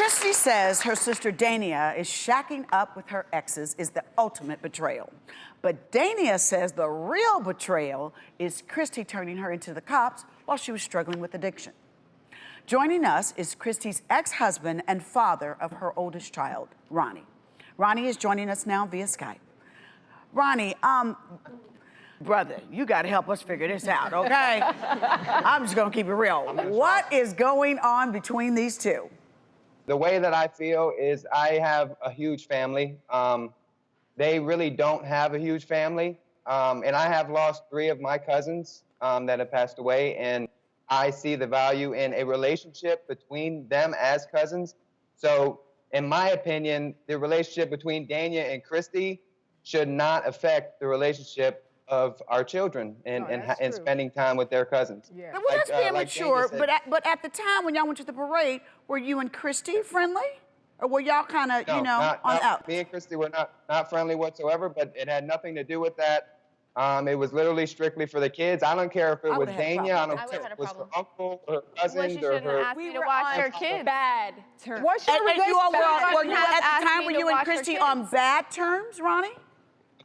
Kristi says her sister Dania is shacking up with her exes is the ultimate betrayal. But Dania says the real betrayal is Kristi turning her into the cops while she was struggling with addiction. Joining us is Kristi's ex-husband and father of her oldest child, Ronnie. Ronnie is joining us now via Skype. Ronnie, brother, you gotta help us figure this out, okay? I'm just gonna keep it real. What is going on between these two? The way that I feel is I have a huge family. They really don't have a huge family. And I have lost 3 of my cousins that have passed away. And I see the value in a relationship between them as cousins. So in my opinion, the relationship between Dania and Kristi should not affect the relationship of our children and spending time with their cousins. Yeah. Well, that's being mature, but at the time when y'all went to the parade, were you and Kristi friendly? Or were y'all kind of, on out? Me and Kristi were not friendly whatsoever, but it had nothing to do with that. It was literally strictly for the kids. I don't care if it was Dania, I don't care if it was her uncle or her cousin or her... We were on her kids. Bad terms. Were you at the time were you and Kristi on bad terms, Ronnie?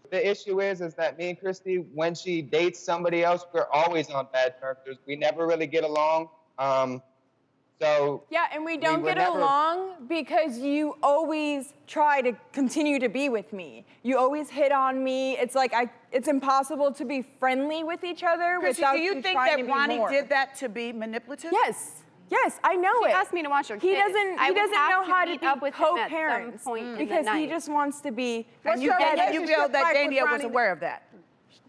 The issue is that me and Kristi, when she dates somebody else, we're always on bad terms. We never really get along. Yeah, and we don't get along because you always try to continue to be with me. You always hit on me. It's like it's impossible to be friendly with each other without do you think that Ronnie did that to be manipulative? Yes. Yes, I know it. She asked me to watch her kids. He doesn't know how to be co-parents because he just just wants to be. And you feel that Dania was aware of that?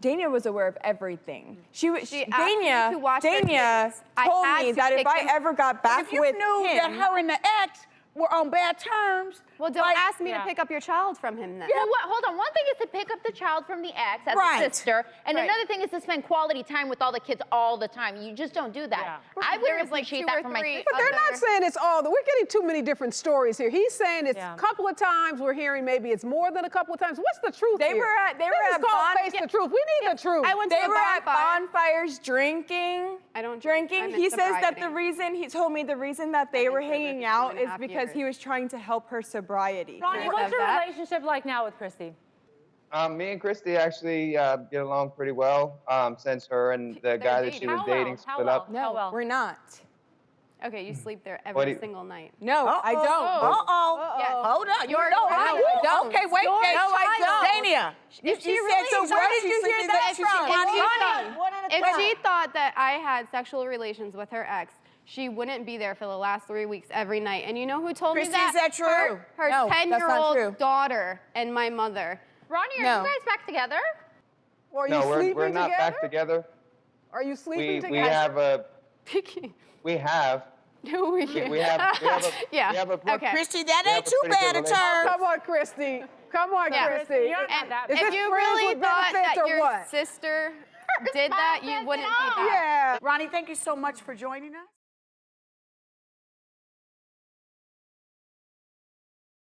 Dania was aware of everything. Dania told me that if I ever got back with him... If you knew that her and the ex were on bad terms... Well, don't ask me to pick up your child from him then. Yeah, hold on. One thing is to pick up the child from the ex as a sister, and another thing is to spend quality time with all the kids all the time. You just don't do that. Yeah. I would appreciate that from my sister. But they're not saying it's all. We're getting too many different stories here. He's saying it's a couple of times. We're hearing maybe it's more than a couple of times. What's the truth They here? were at face the truth. We need the truth. They were at bonfires drinking. I don't drinking. He says that he told me the reason that they were hanging out is because he was trying to help her sobriety. Ronnie, what's your relationship like now with Kristi? Me and Kristi actually get along pretty well since her and the guy that she was dating split up. No, we're not. Okay, you sleep there every single night. No, I don't. Yes. Hold on. I don't. Okay, wait. No, I don't. Dania, If she thought that I had sexual relations with her ex, she wouldn't be there for the last 3 weeks every night. And you know who told me that? Is that true? Her No, that's not true. 10-year-old daughter and my mother. Ronnie, are you guys back together? Or are you No, sleeping we're not back together. Are you sleeping together? We have a... We have... No, we We have a... Okay. Kristi, that ain't too bad a term. Come on, Kristi. Come on, Kristi. And Is if this you friends really with thought benefits that or your what? sister did that, you wouldn't be that. Yeah. Ronnie, thank you so much for joining us.